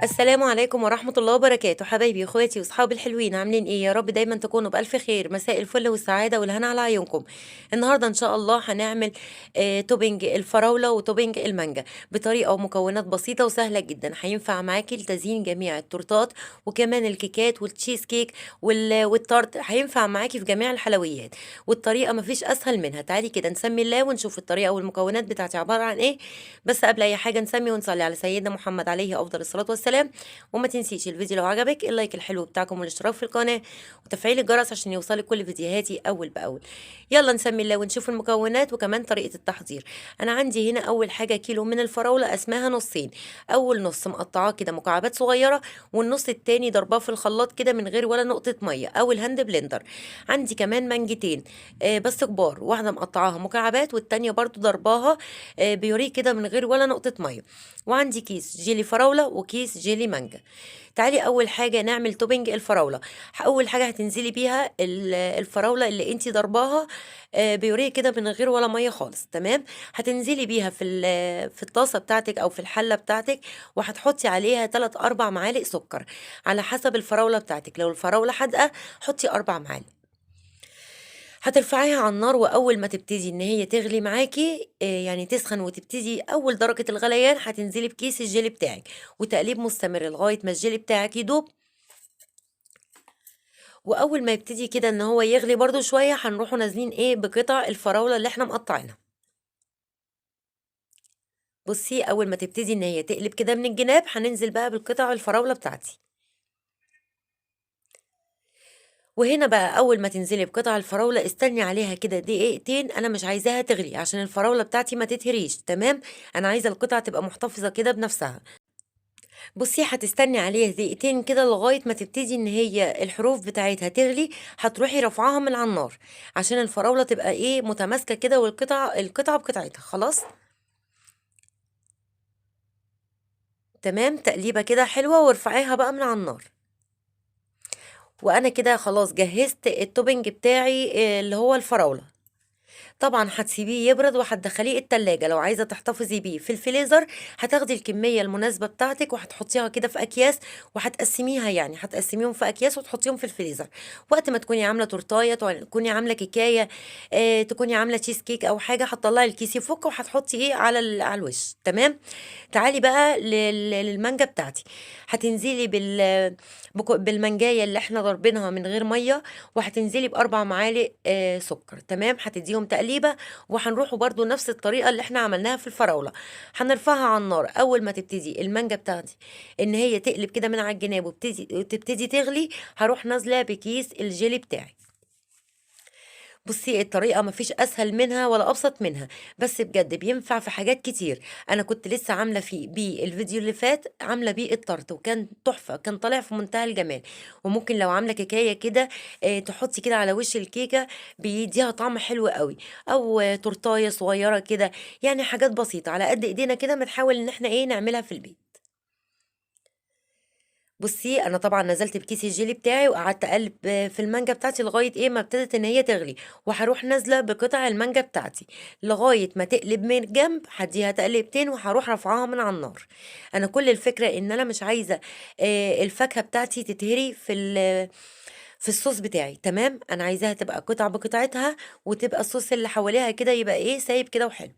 السلام عليكم ورحمة الله وبركاته، حبايبي واخواتي واصحابي الحلوين، عاملين ايه؟ يا رب دايما تكونوا بألف خير. مساء الفل والسعادة والهنا على عيونكم. النهارده ان شاء الله هنعمل توبينج الفراولة وتوبينج المانجا بطريقة ومكونات بسيطة وسهلة جدا، هينفع معاكي لتزيين جميع التورتات وكمان الكيكات والتشيز كيك والتارت، هينفع معاكي في جميع الحلويات. والطريقة مفيش اسهل منها. تعالي كده نسمي الله ونشوف الطريقة والمكونات بتاعتي عبارة عن ايه. بس قبل اي حاجة نسمي ونصلي على سيدنا محمد عليه افضل الصلاة والسلام. وما تنسيش الفيديو لو عجبك اللايك الحلو بتاعكم والاشتراك في القناة وتفعيل الجرس عشان يوصلك كل فيديوهاتي اول باول. يلا نسمي الله ونشوف المكونات وكمان طريقة التحضير. انا عندي هنا اول حاجة كيلو من الفراولة اسمها نصين. اول نص مقطعاه كده مكعبات صغيرة، والنص التاني ضرباه في الخلاط كده من غير ولا نقطة مية او الهاند بلندر. عندي كمان مانجتين بس كبار، واحدة مقطعاها مكعبات والتانية برضو ضرباها بيوريه كده من غير ولا نقطة مية. وعندي كيس جيلي فراولة وكيس جيلي مانجا. تعالي اول حاجه نعمل توبنج الفراوله. اول حاجه هتنزلي بيها الفراوله اللي انتي ضرباها بيوريه كده من غير ولا ميه خالص، تمام. هتنزلي بيها في الطاسه بتاعتك او في الحله بتاعتك، وهتحطي عليها 3 4 معالق سكر على حسب الفراوله بتاعتك. لو الفراوله حادقه حطي 4 معالق. هترفعيها على النار، واول ما تبتدي ان هي تغلي معاكي يعني تسخن وتبتدي اول درجة الغليان، هتنزلي بكيس الجيلي بتاعك وتقليب مستمر لغاية ما الجيلي بتاعك يدوب. واول ما يبتدي كده ان هو يغلي برضو شوية، هنروحوا نازلين ايه بقطع الفراولة اللي احنا مقطعينها. بصي اول ما تبتدي ان هي تقلب كده من الجناب، هننزل بقى بالقطع الفراولة بتاعتي. وهنا بقى اول ما تنزلي بقطع الفراوله استني عليها كده دقيقتين، انا مش عايزاها تغلي عشان الفراوله بتاعتي ما تتهريش، تمام. انا عايزه القطعه تبقى محتفظه كده بنفسها. بصي هتستني عليها دقيقتين كده لغايه ما تبتدي ان هي الحروف بتاعتها تغلي. هتروحي رافعاها من على النار عشان الفراوله تبقى ايه متماسكه كده، القطعه بقطعتها خلاص. تمام، تقليبه كده حلوه وارفعيها بقى من على النار. وانا كده خلاص جهزت التوبنج بتاعي اللي هو الفراوله. طبعا هتسيبيه يبرد وهتدخليه التلاجة. لو عايزة تحتفظي بيه في الفريزر، هتاخدي الكمية المناسبة بتاعتك وهتحطيها كده في أكياس، وهتقسميها يعني هتقسميهم في أكياس وتحطيهم في الفريزر. وقت ما تكوني عاملة تورتاية، تكوني عاملة كيكاية، تكوني عاملة تشيز كيك أو حاجة، هتطلعي الكيس يفك وهتحطي إيه على الوش، تمام. تعالي بقى للمانجا بتاعتي. هتنزلي بالمانجاية اللي احنا ضاربينها من غير مية، وهتنزلي بأربع معالق سكر، تمام. هتديهم تقليبة، وهنروحوا برضو نفس الطريقة اللي احنا عملناها في الفراولة. هنرفعها على النار. أول ما تبتدي المانجا بتاعتي إن هي تقلب كده من على الجناب وتبتدي تغلي، هروح نازلة بكيس الجيلي بتاعي. بصي الطريقة مفيش أسهل منها ولا أبسط منها، بس بجد بينفع في حاجات كتير. أنا كنت لسه عاملة فيه بيه الفيديو اللي فات، عاملة بيه الطرط وكان تحفة، كان طالع في منتهى الجمال. وممكن لو عاملة كيكاية كده تحطي كده على وش الكيكة، بيديها طعم حلو قوي. أو تورتاية صغيرة كده، يعني حاجات بسيطة على قد إيدينا كده، بنحاول إن احنا إيه نعملها في البيت. بُصّي، أنا طبعًا نزلت بكيس الجيلي بتاعي وقعدت أقلِّب في المانجا بتاعتي لغاية إيه ما ابتدت إن هي تغلي، وهاروح نازلة بقطع المانجا بتاعتي لغاية ما تقلب من الجنب، هادّيها تقليبتين وهاروح رافعاها من على النار. أنا كل الفكرة إن أنا مش عايزة الفاكهة بتاعتي تتهري في الصوص بتاعي، تمام. أنا عايزاها تبقى قطعة بقطعتها، وتبقى الصوص اللي حواليها كده يبقى إيه سايب كده وحلو.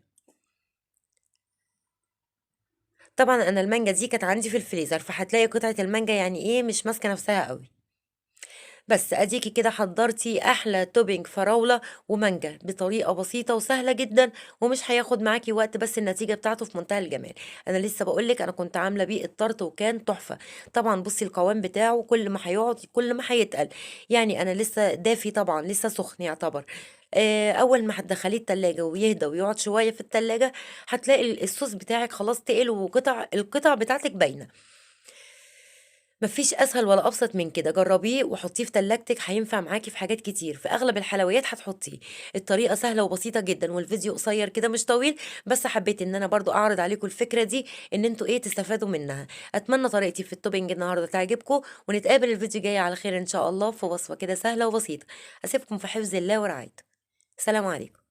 طبعًا أنا المانجا دي كانت عندي في الفريزر، فهتلاقي قطعة المانجا يعني إيه مش ماسكة نفسها أوي. بس اديكي كده حضرتي احلى توبينج فراولة ومانجا بطريقة بسيطة وسهلة جدا، ومش هياخد معاكي وقت، بس النتيجة بتاعته في منتهى الجمال. انا لسه بقولك انا كنت عاملة بيه الطرط وكان تحفة. طبعا بصي القوام بتاعه كل ما هيقعد كل ما هيتقل. يعني انا لسه دافي طبعا، لسه سخن يعتبر. اول ما هتدخليه التلاجة ويهدى ويقعد شوية في التلاجة، هتلاقي الصوص بتاعك خلاص تقل، القطع بتاعتك باينة. ما فيش أسهل ولا أبسط من كده. جربيه وحطيه في تلاجتك، هينفع معاكي في حاجات كتير، في أغلب الحلويات هتحطيه. الطريقة سهلة وبسيطة جدا، والفيديو قصير كده مش طويل، بس حبيت إن أنا برضو أعرض عليكم الفكرة دي إن انتوا إيه تستفادوا منها. أتمنى طريقتي في التوبينج النهاردة تعجبكم، ونتقابل الفيديو جاي على خير إن شاء الله في وصفة كده سهلة وبسيطة. أسيبكم في حفظ الله ورعايته. سلام عليكم.